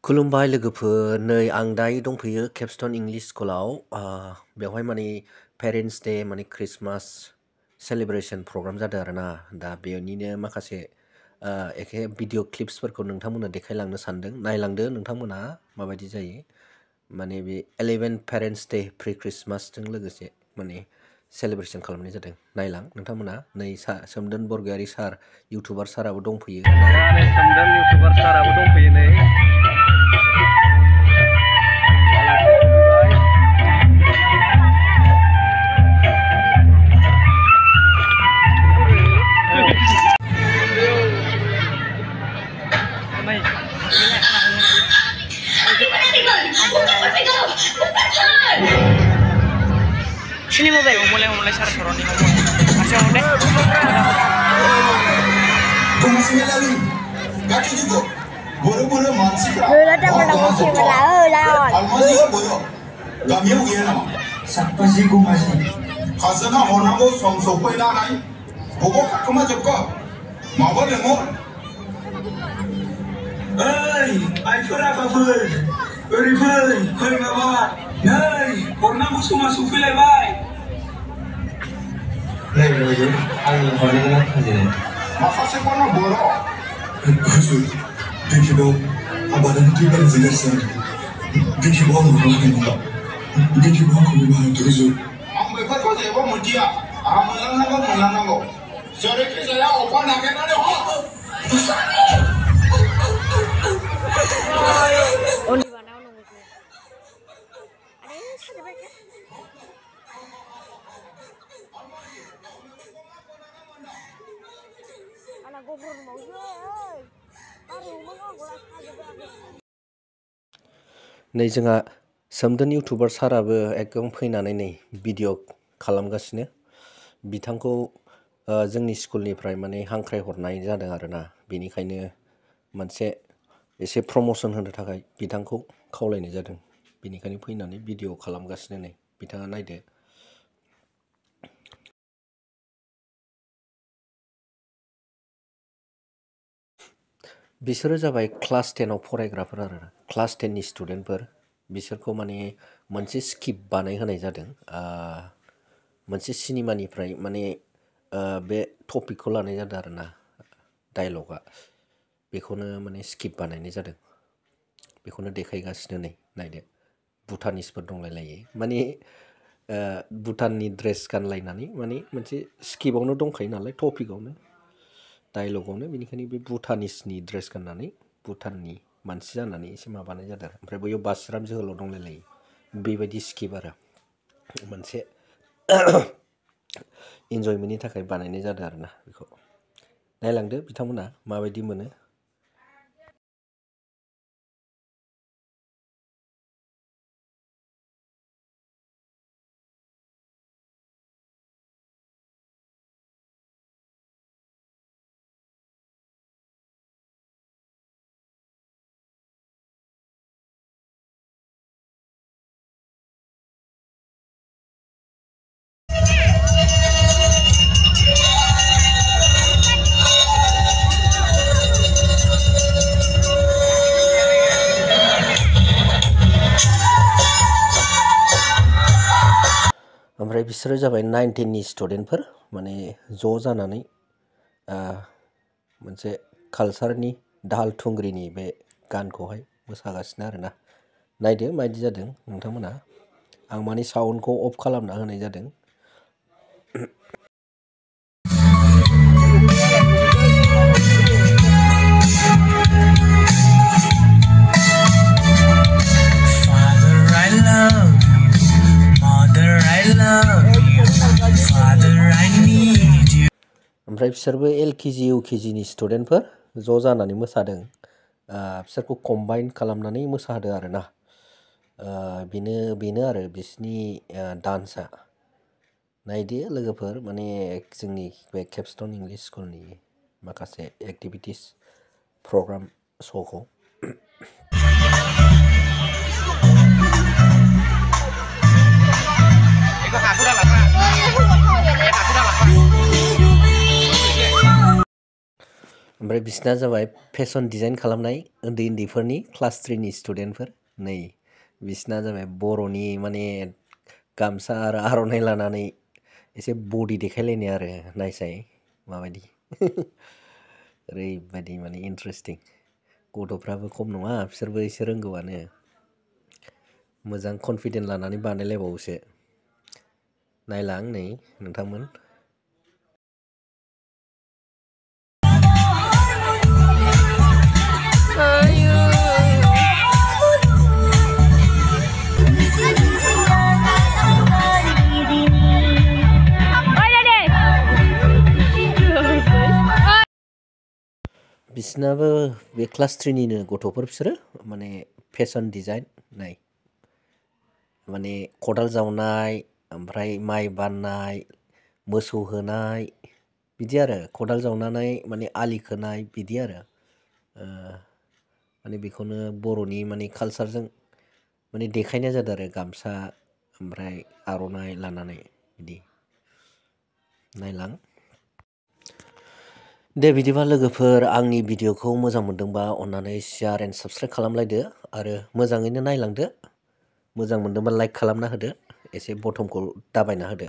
खुलुमबाय लोगोफोर नै आं दायो दंफैयो केपस्टन इंलिश स्कुलाव बेवहाय माने पेरेन्ट्स डे माने क्रिसमास सेलिब्रेशन प्रग्राम जादों आरोना दा बेनिनो माखासे एखे भिडिअ क्लिप्सफोरखौ नोंथांमोननो देखायलांनो सानदों नायलांदो नोंथांमोना माबायदि जायो माने बे 11 पेरेन्ट्स डे प्रि क्रिसमासजों लोगोसे माने सेलिब्रेशन खालामनाय जादों नायलां नोंथांमोना नै सोमदोन बरगयारी सार इउटुबार साराबो दंफैयो सोमदोन इउटुबार साराबो दंफैयो नै Sini mobil, mulai sar soroni ngomong. Masih ngomong deh. boro-boro manusia. Datang menangis berlalu. Almasi boyo. Gamiu gena. Sapasi kumasi. Khazana honago somsopoi na nai. Bobo kakama jokka. Mabal lemor. Hey, ai fora babur. Berifel, koi baba. Hey, honago somasufi le bai. 네, 여기 아니 버리는 하지. Makase kono boro. 그래서 비키도 아빠는 뒤를 지냈어. 비키고 하는 거 아닙니다. 비키고 하는 거 들으죠. Ambe ka ko debo mutia. Amalanga. Sore ke saya opa nage na ho. Oli bana onu musuh. Ada yang saja baca. Anak gobor mau sih. Aduh, mengolah saja baca. नै जोंहा सोमदोन YouTuber साराबो एकदम फैनानै नै video खालामगासिनो बिथांखौ जोंनि स्कुलनिफ्राय माने हांख्राय हरनाय जादों आरोना बेनिखायनो मोनसे एसे प्रमोशन होनो थाखाय बिथांखौ खावलायनाय जादों बेनिखायनो फैनानै भिडिअ खालामगासिनो नै बिथाङा नायदो बिसोरो जाबाय क्लास 10 आव फरायग्राफोर आरो क्लास 10 नि स्टुडेन्टफोर बिसोरखौ माने मोनसे स्किप बानाय होनाय जादों मोनसे सिनेमानिफ्राय माने बे टपिकखौ लानाय जादों आरोना डायलगा बेखौनो माने स्किप बानायनाय जादों बेखौनो देखायगासिनो नै नायदो भुटानिसफोर दंलायलायो माने भुटाननि ड्रेस गानलायनानै माने मोनसे स्किपआवनो दंखायो नालाय टपिकआवनो डायलगावनो बेनिखायनो बे भुटानिसनि ड्रेस गाननानै भुटाननि मानसि जानानै एसे माबानाय जादों ओमफ्राय बैयाव बासिराम जोहोलाव दंलायलायो बेबायदि स्किप आरो मोनसे इन्जयमेन्टनि थाखाय बानायनाय जादों आरोना बेखौ नायलांदो बिथांमोना माबायदि मोनो ओमफ्राय बिसोरो जाबाय 19 नि स्टुडेन्टफोर माने ज' जानानै मोनसे कालचारनि दाहाल थुंग्रिनि बे गानखौहाय मोसागासिनो आरोना नायदो माबायदि जादों नोंथांमोना आं माने साउन्डखौ अफ खालामना होनाय जादों ओमफ्राय बिसोरबो LKG UKG नि स्टुडेन्टफोर ज' जानानै मोसादों बिसोरखौ कम्बाइन खालामनानै मोसादों आरोना बेनो आरो बिसोरनि डान्सआ नायदो लोगोफोर माने जोंनि बे केपस्टन इंलिश स्कुलनि माखासे एक्टिभिटिस प्रग्राम श'खौ ओमफ्राय बिसिना जाबाय फेशन डिजाइन खालामनाय उन्दै उन्दैफोरनि क्लास 3 नि स्टुडेन्टफोर नै बिसिना जाबाय बर'नि माने गामसा आरो आर'नाइ लानानै एसे बडि देखायलायनाय आरो नायसाय माबायदि ओरैबायदि माने इन्टारेस्टिं गथ'फ्राबो खम नङा बिसोरबो एसे रोंगौआनो मोजां कनफिडेन्ट लानानै बानायलायबावोसो नायलां नै नोंथांमोन बिसिनाबो बे क्लास 3 निनो गथ'फोर बिसोरो माने फेशन डिजाइन नाय माने खदाल जावनाय ओमफ्राय माइ बाननाय मोसौ होनाय बिदि आरो खदाल जावनानै माने आलि खोनाय बिदि आरो माने बेखौनो बर'नि माने कालसारजों माने देखायनाय जादों आरो गामसा ओमफ्राय आर'नाइ लानानै बिदि नायलां दे बिदिबा लोगोफोर आंनि भिडिअखौ मोजां मोनदोंबा अन्नानै शेयार एन्ड साबस्क्राइब खालामलायदो आरो मोजाङैनो नायलांदो मोजां मोनदोंबा लाइक खालामना होदो एसे बटमखौ दाबायना होदो